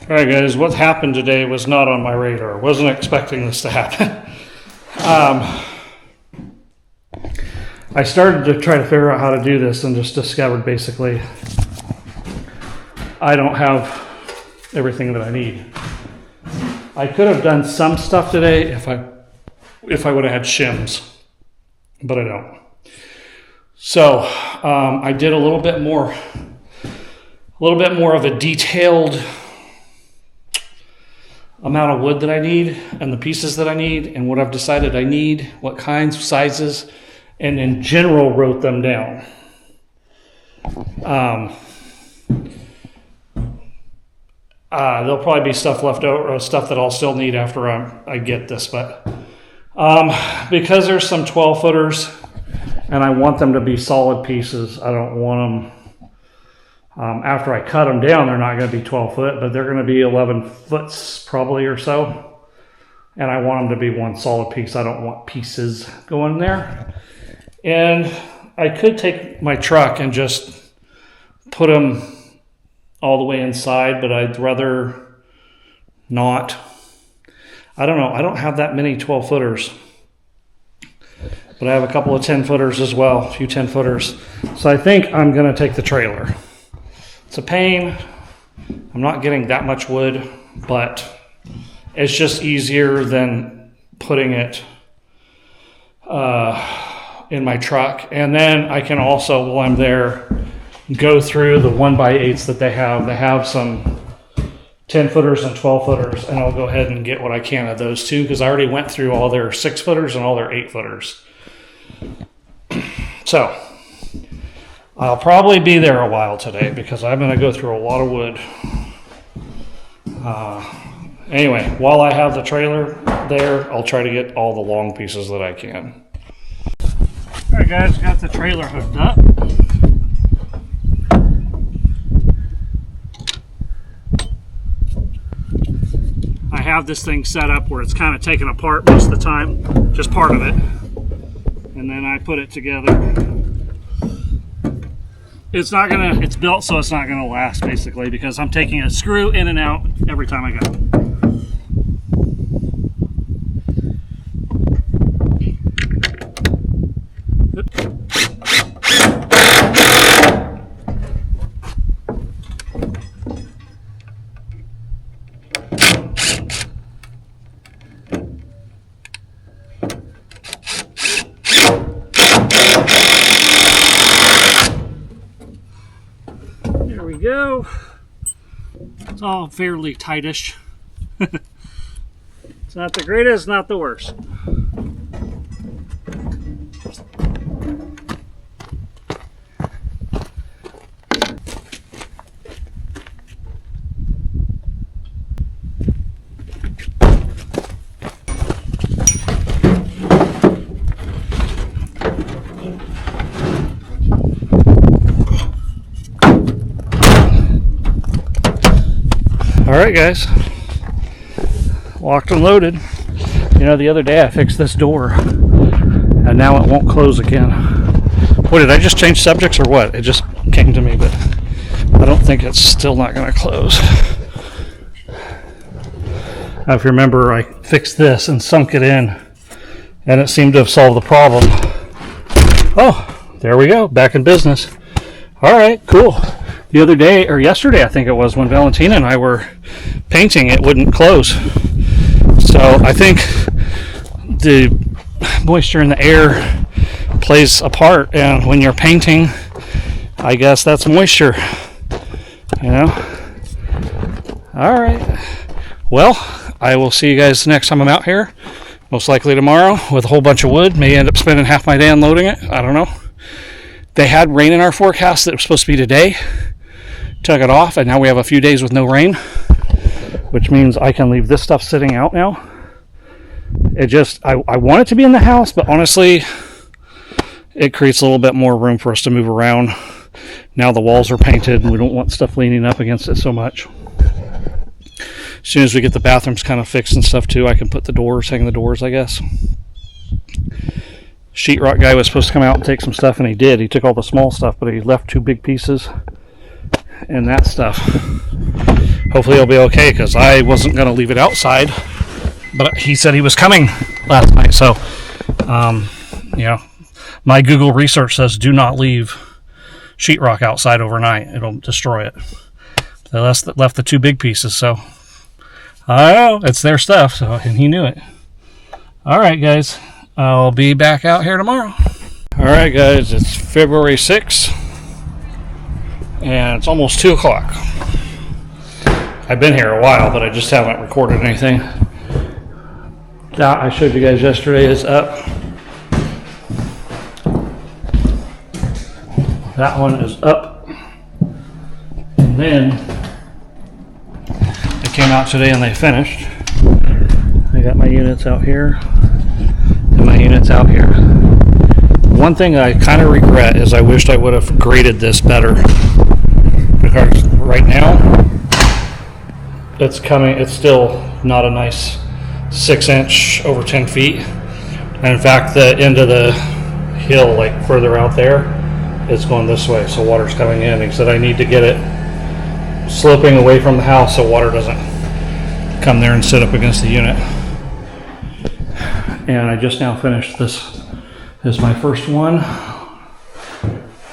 All right, guys, what happened today was not on my radar. I wasn't expecting this to happen. I started to try to figure out how to do this and just discovered basically I don't have everything that I need. I could have done some stuff today if I would have had shims, but I don't. So I did a little bit more of a detailed amount of wood that I need and the pieces that I need and what I've decided I need, what kinds, sizes, and in general wrote them down. There'll probably be stuff left over, stuff that I'll still need after I get this, but because there's some 12 footers and I want them to be solid pieces, I don't want them after I cut them down, they're not going to be 12 foot, but they're going to be 11 foots probably or so. And I want them to be one solid piece. I don't want pieces going there. And I could take my truck and just put them all the way inside, but I'd rather not. I don't know. I don't have that many 12 footers, but I have a couple of 10 footers as well, a few 10 footers. So I think I'm going to take the trailer. It's a pain. I'm not getting that much wood, but it's just easier than putting it in my truck. And then I can also, while I'm there, go through the 1x8s that they have. They have some 10 footers and 12 footers, and I'll go ahead and get what I can of those too, because I already went through all their 6 footers and all their 8 footers. So I'll probably be there a while today because I'm going to go through a lot of wood. Anyway, while I have the trailer there, I'll try to get all the long pieces that I can. All right, guys, got the trailer hooked up. I have this thing set up where it's kind of taken apart most of the time, just part of it. And then I put it together. It's built so it's not gonna last basically because I'm taking a screw in and out every time I go. There we go. It's all fairly tightish. It's not the greatest, not the worst. Alright guys, locked and loaded. You know, the other day I fixed this door and now it won't close again. What, did I just change subjects or what? It just came to me, but I don't think it's still not going to close. Now, if you remember, I fixed this and sunk it in and it seemed to have solved the problem. Oh, there we go, back in business. Alright, cool. The other day, or yesterday I think it was, when Valentina and I were painting, it wouldn't close. So I think the moisture in the air plays a part, and when you're painting, I guess that's moisture, you know? Alright, well, I will see you guys next time I'm out here, most likely tomorrow, with a whole bunch of wood. May end up spending half my day unloading it, I don't know. They had rain in our forecast that was supposed to be today. Took it off, and now we have a few days with no rain, which means I can leave this stuff sitting out now. It just, I want it to be in the house, but honestly, it creates a little bit more room for us to move around. Now the walls are painted, and we don't want stuff leaning up against it so much. As soon as we get the bathrooms kind of fixed and stuff too, I can put the doors, hang the doors, I guess. Sheetrock guy was supposed to come out and take some stuff, and he did. He took all the small stuff, but he left 2 big pieces and that stuff. hopefully it'll be okay, because I wasn't going to leave it outside, but he said he was coming last night. So, my Google research says do not leave sheetrock outside overnight. It'll destroy it. They left the two big pieces, so I know it's their stuff, and he knew it. All right, guys, I'll be back out here tomorrow. All right, guys, it's February 6th, and it's almost 2 o'clock. I've been here a while, but I just haven't recorded anything. That I showed you guys yesterday is up. That one is up. And then they came out today and they finished. I got my units out here and my units out here. One thing I kind of regret is I wished I would have graded this better, because right now it's still not a nice 6-inch over 10 feet. And in fact, the end of the hill, like further out there, is going this way, so water's coming in. He said I need to get it sloping away from the house so water doesn't come there and sit up against the unit. And I just now finished this. This is my first one.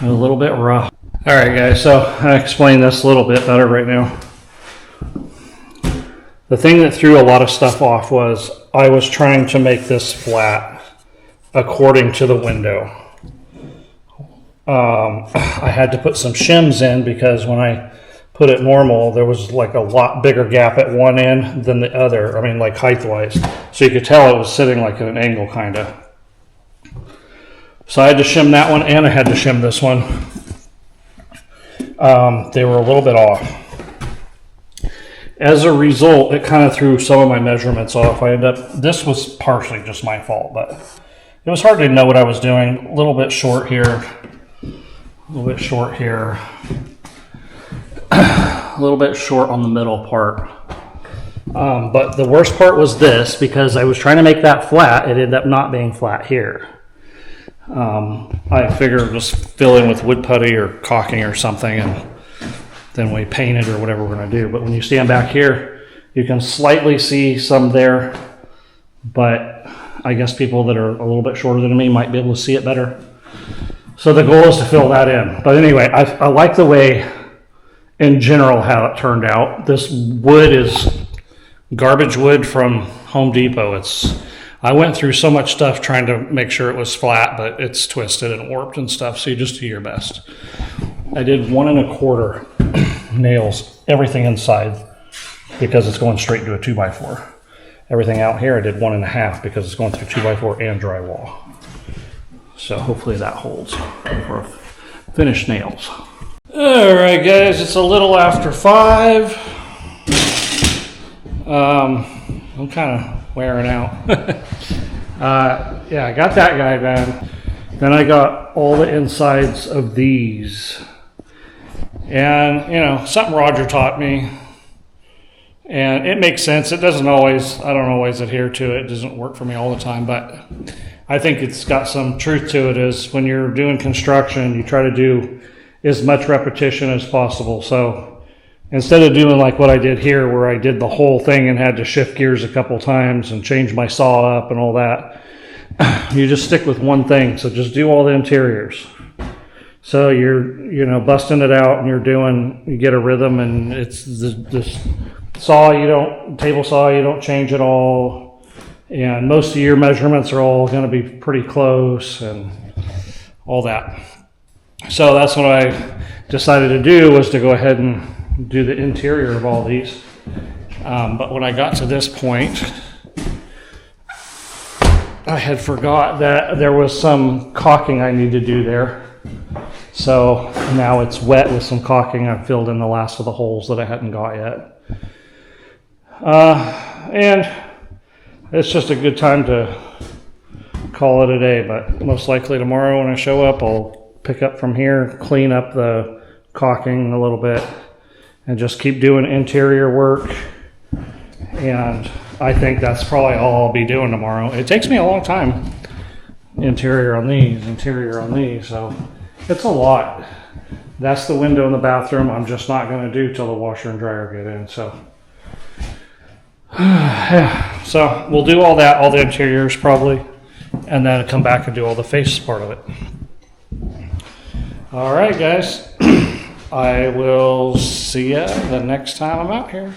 A little bit rough. All right, guys, so I explain this a little bit better right now. The thing that threw a lot of stuff off was I was trying to make this flat according to the window. I had to put some shims in, because when I put it normal, there was like a lot bigger gap at one end than the other. I mean, like height-wise. So you could tell it was sitting like at an angle, kind of. So I had to shim that one, and I had to shim this one. They were a little bit off. As a result, it kind of threw some of my measurements off. This was partially just my fault, but it was hard to know what I was doing. A little bit short here. A little bit short here, a little bit short on the middle part. But the worst part was this, because I was trying to make that flat. It ended up not being flat here. I figured just fill in with wood putty or caulking or something, and then we paint it or whatever we're going to do. But when you stand back here, you can slightly see some there, but I guess people that are a little bit shorter than me might be able to see it better. So the goal is to fill that in. But anyway, I like the way, in general, how it turned out. This wood is garbage wood from Home Depot. I went through so much stuff trying to make sure it was flat, but it's twisted and warped and stuff, so you just do your best. I did 1 1/4 nails, everything inside, because it's going straight to a 2x4. Everything out here I did 1 1/2 because it's going through 2x4 and drywall. So hopefully that holds for finished nails. All right, guys, it's a little after 5. I'm kind of wearing out. Yeah, I got that guy done. Then I got all the insides of these. And, something Roger taught me. And it makes sense. It doesn't always, I don't always adhere to it. It doesn't work for me all the time, but I think it's got some truth to it. Is when you're doing construction, you try to do as much repetition as possible. So instead of doing like what I did here, where I did the whole thing and had to shift gears a couple times and change my saw up and all that, you just stick with one thing. So just do all the interiors. So you're, busting it out, and you get a rhythm, and it's this saw, table saw, you don't change at all. And most of your measurements are all going to be pretty close and all that. So that's what I decided to do, was to go ahead and do the interior of all these. But when I got to this point, I had forgot that there was some caulking I need to do there. So now it's wet with some caulking. I've filled in the last of the holes that I hadn't got yet. And it's just a good time to call it a day, but most likely tomorrow when I show up, I'll pick up from here, clean up the caulking a little bit, and just keep doing interior work. And I think that's probably all I'll be doing tomorrow. It takes me a long time. Interior on these, so it's a lot. That's the window in the bathroom. I'm just not going to do till the washer and dryer get in. So, yeah. So we'll do all that, all the interiors probably, and then come back and do all the face part of it. All right, guys. I will see ya the next time I'm out here.